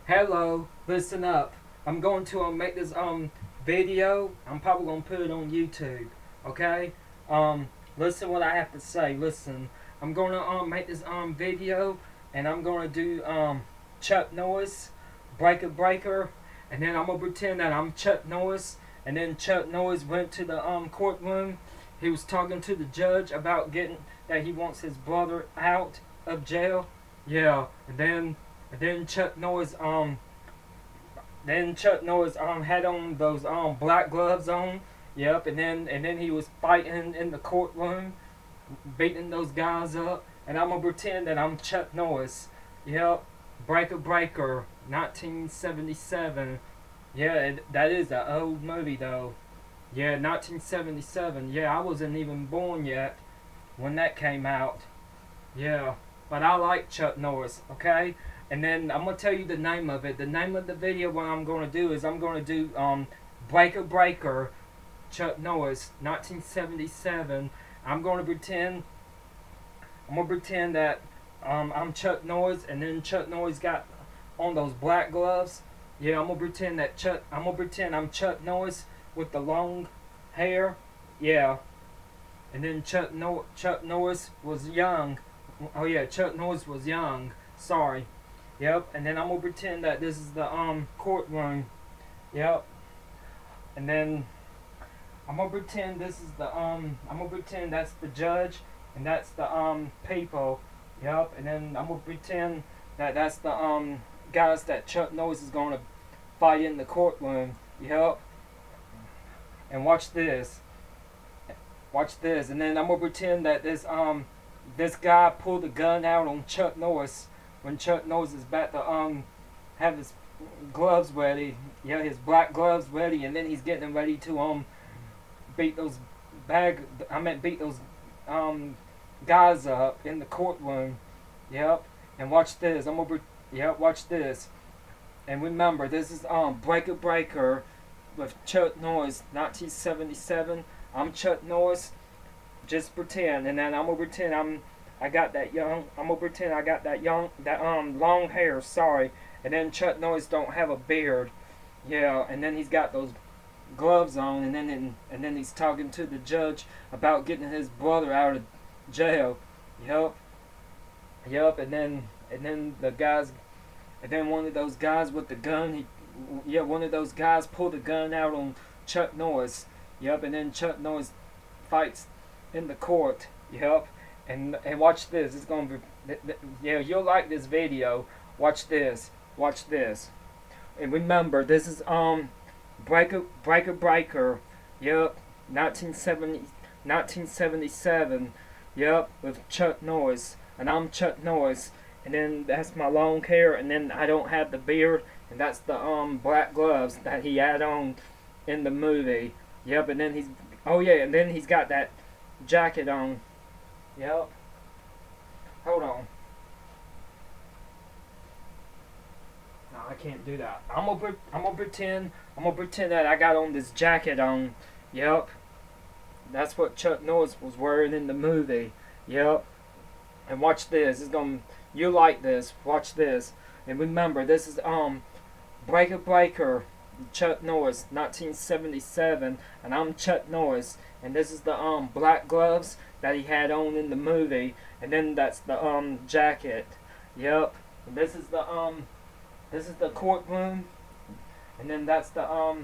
Hello, listen up. I'm going to make this video. I'm probably gonna put it on YouTube. Okay? Listen what I have to say. Listen, I'm gonna make this video, and I'm gonna do Chuck Norris, Breaker, and then I'm gonna pretend that I'm Chuck Norris, and then Chuck Norris went to the courtroom. He was talking to the judge about getting that he wants his brother out of jail. Yeah, and then Chuck Norris had on those black gloves on. Yep, and then he was fighting in the courtroom, beating those guys up. And I'm gonna pretend that I'm Chuck Norris. Yep, Breaker, 1977. Yeah, that is an old movie though. Yeah, 1977. Yeah, I wasn't even born yet when that came out. Yeah, but I like Chuck Norris, okay? And then I'm gonna tell you the name of it. The name of the video what I'm gonna do is I'm gonna do Breaker, Chuck Norris, 1977. I'm gonna pretend that I'm Chuck Norris, and then Chuck Norris got on those black gloves. Yeah, I'm gonna pretend I'm Chuck Norris with the long hair. Yeah, and then Chuck Norris was young. Oh yeah, Chuck Norris was young. Sorry. Yep. And then I'm gonna pretend that this is the courtroom. Yep. And then I'm gonna pretend this is the I'm gonna pretend that's the judge and that's the people. Yep. And then I'm gonna pretend that that's the guys that Chuck Norris is gonna fight in the courtroom. Yep. And watch this. Watch this. And then I'm gonna pretend that this guy pulled a gun out on Chuck Norris when Chuck Norris is about to have his gloves ready. Yeah, his black gloves ready, and then he's getting ready to beat those beat those guys up in the courtroom. Yep. And watch this. Yep, watch this. And remember, this is Breaker with Chuck Norris, 1977. I'm Chuck Norris. Just pretend, and then I'm gonna pretend I got that young. I'm gonna pretend I got that long hair. Sorry, and then Chuck Norris don't have a beard. Yeah, and then he's got those gloves on, and then he's talking to the judge about getting his brother out of jail. Yep, yep, and then the guys, and then one of those guys with the gun. One of those guys pulled the gun out on Chuck Norris. Yep, and then Chuck Norris fights in the court. Yep. And watch this. It's gonna be yeah. You'll like this video. Watch this. Watch this. And remember, this is Breaker. Yep. 1977. Yep. With Chuck Norris, and I'm Chuck Norris. And then that's my long hair, and then I don't have the beard, and that's the black gloves that he had on in the movie. Yep. And then and then he's got that jacket on. Yep. Hold on. No, I can't do that. I'm gonna pretend that I got on this jacket on. Yep. That's what Chuck Norris was wearing in the movie. Yep. And watch this. You like this. Watch this. And remember, this is Breaker, Chuck Norris, 1977, and I'm Chuck Norris, and this is the black gloves that he had on in the movie, and then that's the jacket. Yep. And this is the courtroom, and then that's the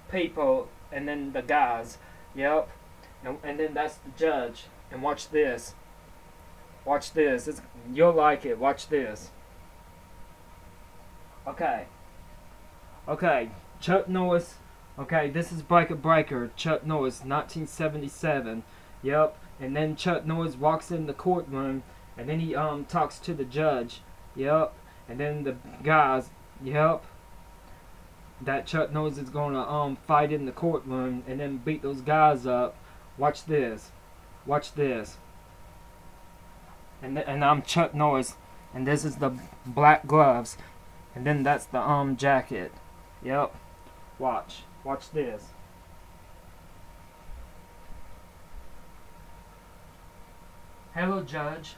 people, and then the guys. Yep. And then that's the judge. And watch this. Watch this. You'll like it. Watch this. Okay. Okay. Chuck Norris. Okay, this is Breaker. Chuck Norris, 1977. Yep. And then Chuck Norris walks in the courtroom, and then he talks to the judge. Yep. And then the guys. Yep. That Chuck Norris is gonna fight in the courtroom and then beat those guys up. Watch this. Watch this. And I'm Chuck Norris, and this is the black gloves, and then that's the jacket. Yep. Watch. Watch this. Hello, Judge.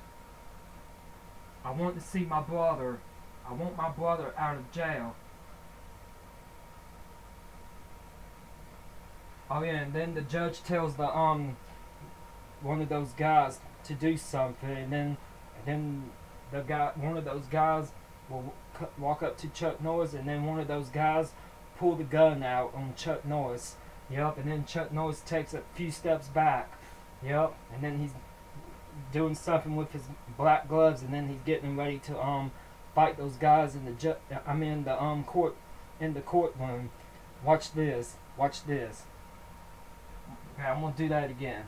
I want to see my brother. I want my brother out of jail. Oh yeah, and then the judge tells the one of those guys to do something, and then one of those guys will walk up to Chuck Norris, and then one of those guys pull the gun out on Chuck Norris. Yep, and then Chuck Norris takes a few steps back. Yep, and then he's doing something with his black gloves, and then he's getting ready to fight those guys in the courtroom. Watch this. Watch this. Okay, I'm gonna do that again.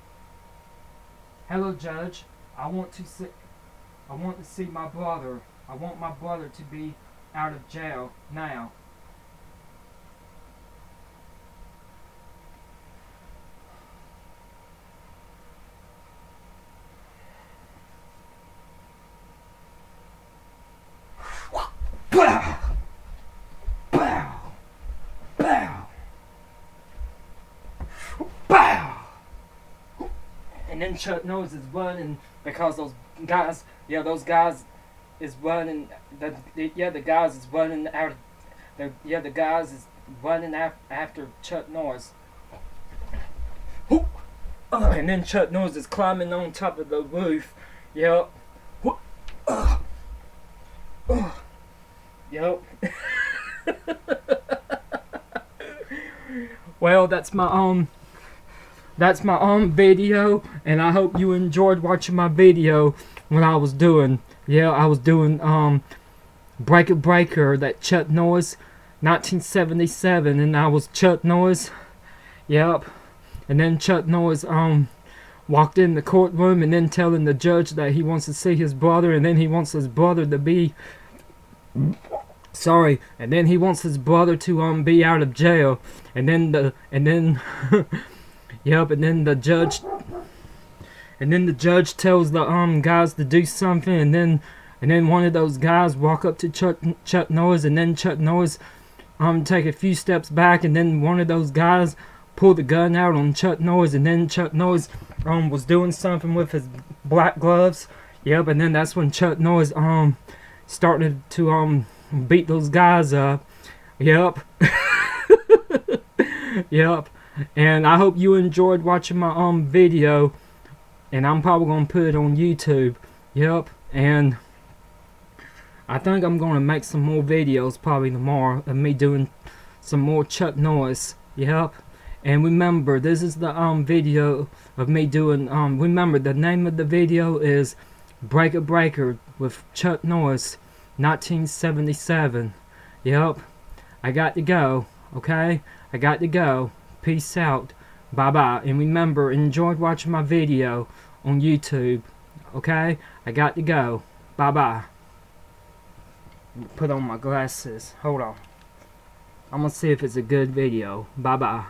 Hello, Judge. I want to see my brother. I want my brother to be out of jail now. Bow! Bow! Bow! Bow! And then Chuck Norris is running because those guys is running. The guys is running out. The guys is running after Chuck Norris. And then Chuck Norris is climbing on top of the roof. Yep. Yep. Well, that's my video, and I hope you enjoyed watching my video. When I was doing Breaker Breaker, that Chuck Norris 1977, and I was Chuck Norris. Yep. And then Chuck Norris walked in the courtroom, and then telling the judge that he wants to see his brother, and then he wants his brother to be and then he wants his brother to be out of jail, and then yep, and then the judge tells the guys to do something, and then one of those guys walk up to Chuck Norris, and then Chuck Norris take a few steps back, and then one of those guys pull the gun out on Chuck Norris, and then Chuck Norris was doing something with his black gloves. Yep, and then that's when Chuck Norris started to beat those guys up. Yep. Yep. And I hope you enjoyed watching my video, and I'm probably gonna put it on YouTube. Yep. And I think I'm gonna make some more videos probably tomorrow of me doing some more Chuck Norris. Yep. And remember, this is the video of me doing remember, the name of the video is Breaker Breaker with Chuck Norris 1977. Yep. I got to go. Okay? I got to go. Peace out. Bye bye. And remember, enjoyed watching my video on YouTube. Okay? I got to go. Bye bye. Put on my glasses. Hold on. I'm gonna see if it's a good video. Bye bye.